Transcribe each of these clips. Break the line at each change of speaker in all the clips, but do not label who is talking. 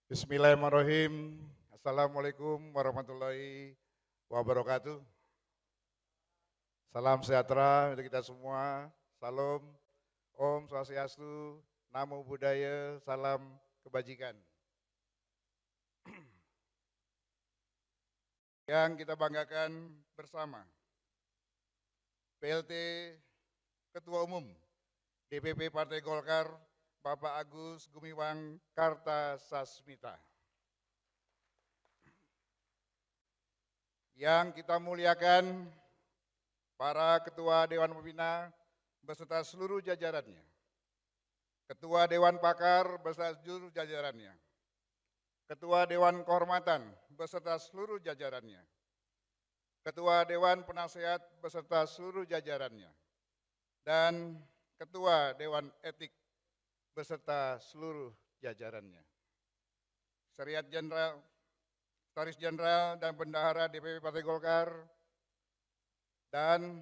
Bismillahirrahmanirrahim. Assalamualaikum warahmatullahi wabarakatuh. Salam sejahtera untuk kita semua. Salam, Om Swastiastu, Namo Buddhaya, salam kebajikan. Yang kita banggakan bersama, PLT Ketua Umum DPP Partai Golkar, Bapak Agus Gumiwang Kartasasmita. Yang kita muliakan para Ketua Dewan Pembina beserta seluruh jajarannya, Ketua Dewan Pakar beserta seluruh jajarannya, Ketua Dewan Kehormatan beserta seluruh jajarannya, Ketua Dewan Penasehat beserta seluruh jajarannya, dan Ketua Dewan Etik beserta seluruh jajarannya. Sekretariat Jenderal, Sekretaris Jenderal dan Bendahara DPP Partai Golkar, dan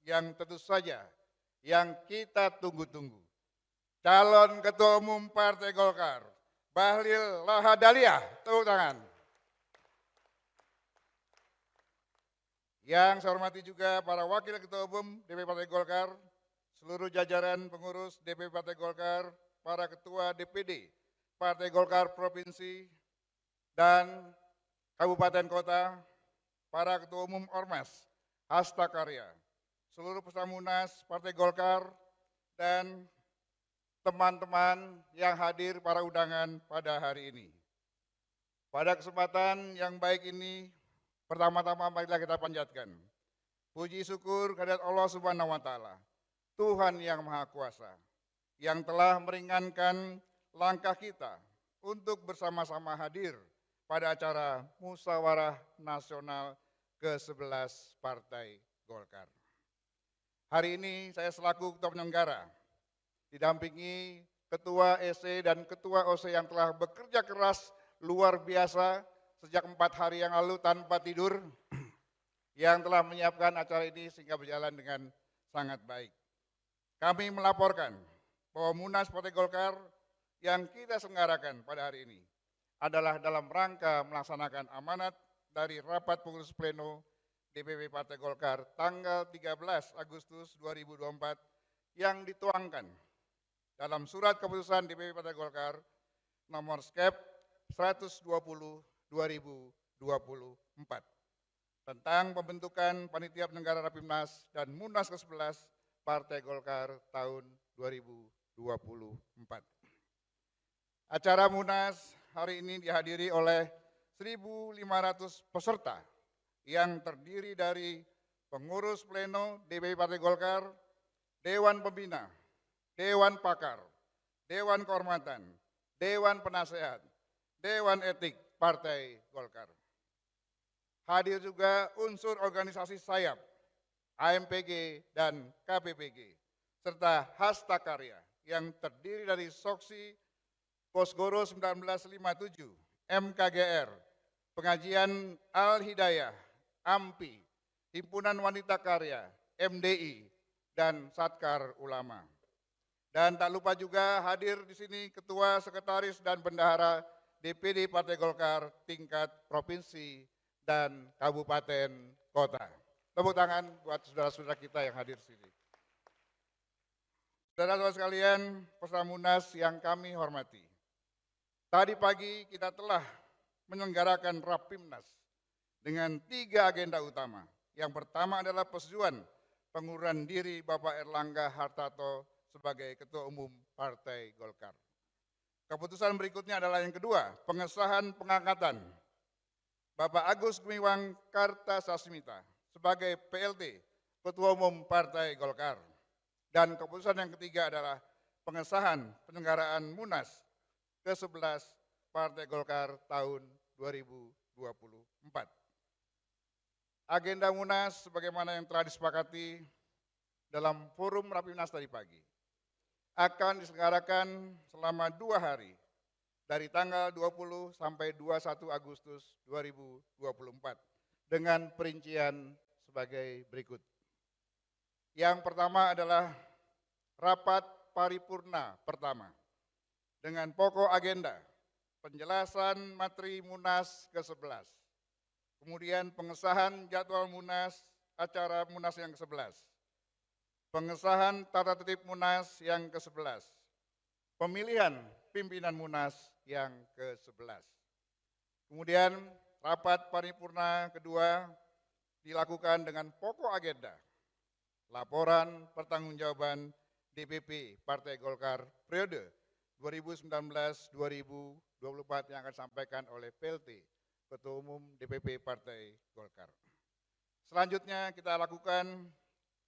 yang tentu saja yang kita tunggu-tunggu, calon Ketua Umum Partai Golkar, Bahlil Lahadalia, tepuk tangan. Yang saya hormati juga para Wakil Ketua Umum DPP Partai Golkar, seluruh jajaran pengurus DPP Partai Golkar, para Ketua DPD Partai Golkar Provinsi dan Kabupaten Kota, para Ketua Umum Ormas, Hasta Karya, seluruh peserta Munas Partai Golkar, dan teman-teman yang hadir para undangan pada hari ini. Pada kesempatan yang baik ini, pertama-tama marilah kita panjatkan puji syukur kehadirat Allah Subhanahu wa Ta'ala, Tuhan yang Maha Kuasa, yang telah meringankan langkah kita untuk bersama-sama hadir pada acara Musyawarah Nasional ke-11 Partai Golkar. Hari ini saya selaku Ketua Penyelenggara, didampingi Ketua EC dan Ketua OC yang telah bekerja keras luar biasa sejak 4 hari yang lalu tanpa tidur, yang telah menyiapkan acara ini sehingga berjalan dengan sangat baik. Kami melaporkan bahwa Munas Partai Golkar yang kita selenggarakan pada hari ini adalah dalam rangka melaksanakan amanat dari Rapat Pengurus Pleno DPP Partai Golkar tanggal 13 Agustus 2024 yang dituangkan dalam Surat Keputusan DPP Partai Golkar nomor Skep 120/2024 tentang pembentukan Panitia Penyelenggara Rapimnas dan Munas ke-11 Partai Golkar tahun 2024. Acara Munas hari ini dihadiri oleh 1.500 peserta yang terdiri dari pengurus pleno DPP Partai Golkar, Dewan Pembina, Dewan Pakar, Dewan Kehormatan, Dewan Penasehat, Dewan Etik Partai Golkar. Hadir juga unsur organisasi sayap, AMPG dan KPPG, serta Hasta Karya yang terdiri dari Soksi, Kosgoro 1957, MKGR, Pengajian Al-Hidayah, AMPI, Himpunan Wanita Karya, MDI, dan Satkar Ulama. Dan tak lupa juga hadir di sini Ketua, Sekretaris, dan Bendahara DPD Partai Golkar tingkat provinsi dan kabupaten kota. Tepuk tangan buat saudara-saudara kita yang hadir di sini. Saudara-saudara sekalian, peserta Munas yang kami hormati. Tadi pagi kita telah menyelenggarakan Rapimnas dengan 3 agenda utama. Yang pertama adalah persetujuan pengunduran diri Bapak Erlangga Hartarto sebagai Ketua Umum Partai Golkar. Keputusan berikutnya adalah yang kedua, pengesahan pengangkatan Bapak Agus Gumiwang Kartasasmita sebagai PLT Ketua Umum Partai Golkar. Dan keputusan yang ketiga adalah pengesahan penyelenggaraan Munas ke-11 Partai Golkar tahun 2024. Agenda Munas sebagaimana yang telah disepakati dalam forum Rapimnas tadi pagi akan diselenggarakan selama 2 hari dari tanggal 20 sampai 21 Agustus 2024 dengan perincian sebagai berikut. Yang pertama adalah rapat paripurna pertama dengan pokok agenda penjelasan materi Munas ke-11, kemudian pengesahan jadwal Munas, acara Munas yang ke-11, pengesahan tata tertib Munas yang ke-11, pemilihan pimpinan Munas yang ke-11. Kemudian rapat paripurna kedua dilakukan dengan pokok agenda laporan pertanggungjawaban DPP Partai Golkar periode 2019-2024 yang akan disampaikan oleh PLT Ketua Umum DPP Partai Golkar. Selanjutnya kita lakukan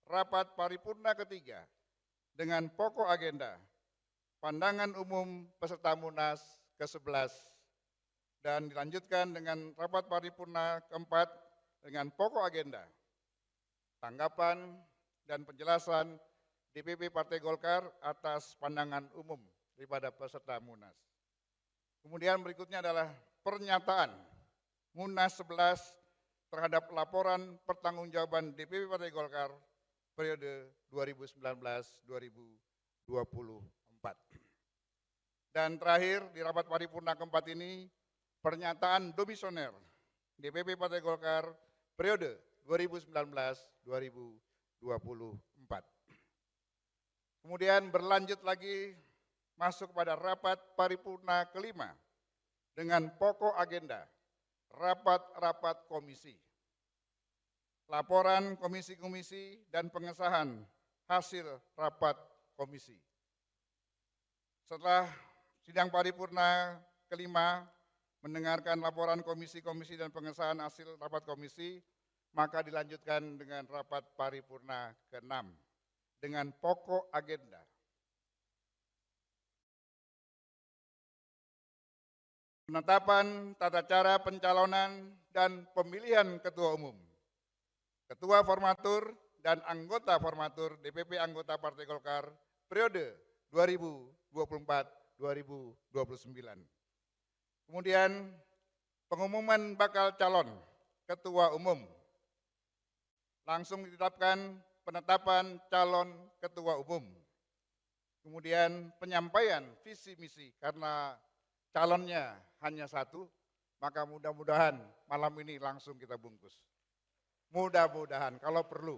rapat paripurna ketiga dengan pokok agenda pandangan umum peserta Munas ke-11 dan dilanjutkan dengan rapat paripurna keempat dengan pokok agenda tanggapan dan penjelasan DPP Partai Golkar atas pandangan umum daripada peserta Munas. Kemudian berikutnya adalah pernyataan Munas 11 terhadap laporan pertanggungjawaban DPP Partai Golkar periode 2019-2024. Dan terakhir di rapat paripurna keempat ini, pernyataan domisioner DPP Partai Golkar periode 2019-2024. Kemudian berlanjut lagi masuk pada rapat paripurna kelima dengan pokok agenda rapat-rapat komisi, laporan komisi-komisi dan pengesahan hasil rapat komisi. Setelah sidang paripurna kelima mendengarkan laporan komisi-komisi dan pengesahan hasil rapat komisi, maka dilanjutkan dengan rapat paripurna ke-6 dengan pokok agenda penetapan tata cara pencalonan dan pemilihan ketua umum, ketua formatur dan anggota formatur DPP anggota Partai Golkar periode 2024-2029. Kemudian pengumuman bakal calon ketua umum. Langsung ditetapkan penetapan calon ketua umum. Kemudian penyampaian visi misi karena calonnya hanya satu, maka mudah-mudahan malam ini langsung kita bungkus. Mudah-mudahan kalau perlu.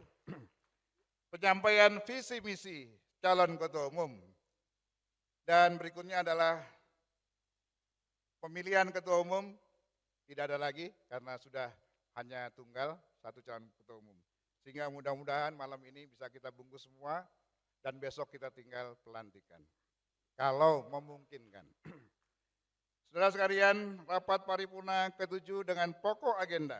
Penyampaian visi misi calon ketua umum. Dan berikutnya adalah pemilihan ketua umum, tidak ada lagi karena sudah hanya tunggal satu calon ketua umum. Sehingga mudah-mudahan malam ini bisa kita bungkus semua dan besok kita tinggal pelantikan. Kalau memungkinkan. Saudara sekalian, rapat paripurna ke-7 dengan pokok agenda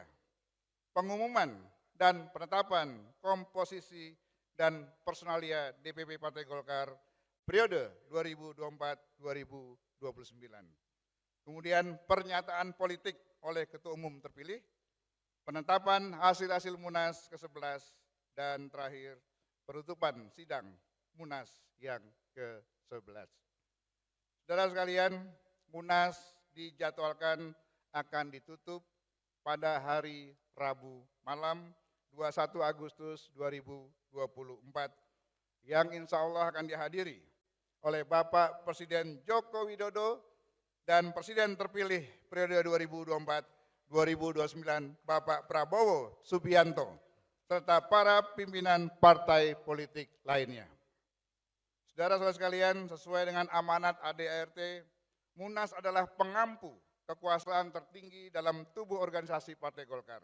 pengumuman dan penetapan komposisi dan personalia DPP Partai Golkar periode 2024-2029. Kemudian pernyataan politik oleh Ketua Umum terpilih, penetapan hasil-hasil Munas ke-11, dan terakhir penutupan sidang Munas yang ke-11. Saudara sekalian, Munas dijadwalkan akan ditutup pada hari Rabu malam 21 Agustus 2024 yang insya Allah akan dihadiri oleh Bapak Presiden Joko Widodo dan Presiden terpilih periode 2024-2029 Bapak Prabowo Subianto serta para pimpinan partai politik lainnya. Saudara-saudara sekalian, sesuai dengan amanat ADART, Munas adalah pengampu kekuasaan tertinggi dalam tubuh organisasi Partai Golkar.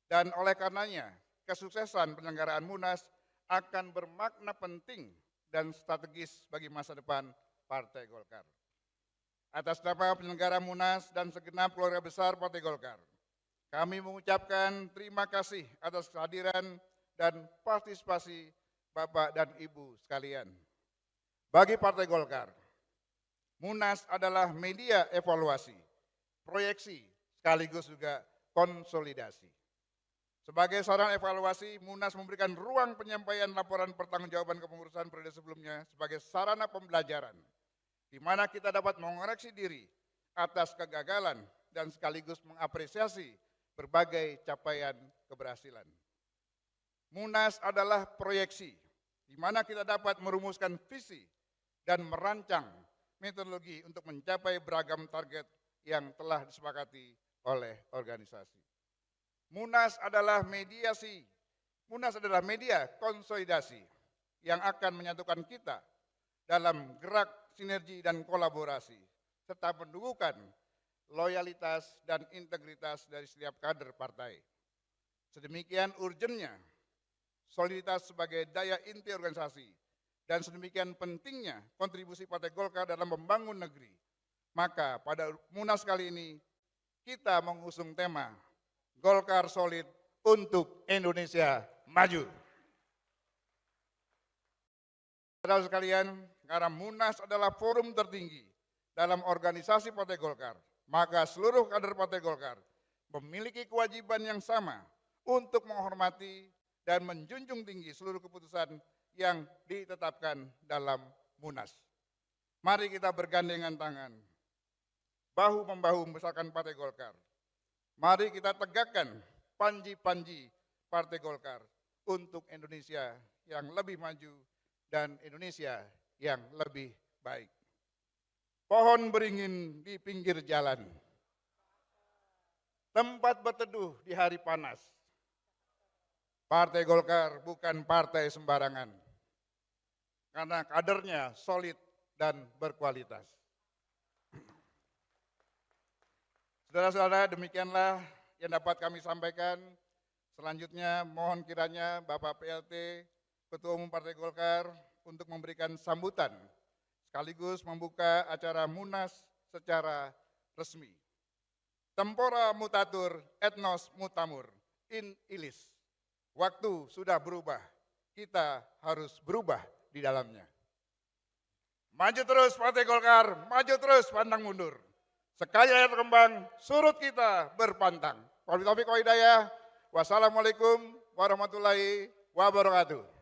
Dan oleh karenanya, kesuksesan penyelenggaraan Munas akan bermakna penting dan strategis bagi masa depan Partai Golkar. Atas nama penyelenggara Munas dan segenap keluarga besar Partai Golkar, kami mengucapkan terima kasih atas kehadiran dan partisipasi Bapak dan Ibu sekalian. Bagi Partai Golkar, Munas adalah media evaluasi, proyeksi, sekaligus juga konsolidasi. Sebagai sarana evaluasi, Munas memberikan ruang penyampaian laporan pertanggungjawaban kepengurusan periode sebelumnya sebagai sarana pembelajaran, di mana kita dapat mengoreksi diri atas kegagalan dan sekaligus mengapresiasi berbagai capaian keberhasilan. Munas adalah proyeksi, di mana kita dapat merumuskan visi dan merancang metodologi untuk mencapai beragam target yang telah disepakati oleh organisasi. Munas adalah media konsolidasi yang akan menyatukan kita dalam gerak sinergi dan kolaborasi, serta menumbuhkan loyalitas dan integritas dari setiap kader partai. Sedemikian urgennya soliditas sebagai daya inti organisasi dan sedemikian pentingnya kontribusi Partai Golkar dalam membangun negeri. Maka pada Munas kali ini kita mengusung tema Golkar Solid untuk Indonesia Maju. Saudara sekalian, karena Munas adalah forum tertinggi dalam organisasi Partai Golkar, maka seluruh kader Partai Golkar memiliki kewajiban yang sama untuk menghormati dan menjunjung tinggi seluruh keputusan yang ditetapkan dalam Munas. Mari kita bergandengan tangan, bahu-membahu membesarkan Partai Golkar. Mari kita tegakkan panji-panji Partai Golkar untuk Indonesia yang lebih maju dan Indonesia yang lebih baik. Pohon beringin di pinggir jalan, tempat berteduh di hari panas. Partai Golkar bukan partai sembarangan, karena kadernya solid dan berkualitas. Saudara-saudara, demikianlah yang dapat kami sampaikan. Selanjutnya mohon kiranya Bapak PLT, Ketua Umum Partai Golkar, untuk memberikan sambutan sekaligus membuka acara Munas secara resmi. Tempora mutatur etnos mutamur in illis. Waktu sudah berubah, kita harus berubah di dalamnya. Maju terus Partai Golkar, maju terus pantang mundur. Sekali layar berkembang, surut kita berpantang. Wabillahi taufiq wal hidayah. Wassalamualaikum warahmatullahi wabarakatuh.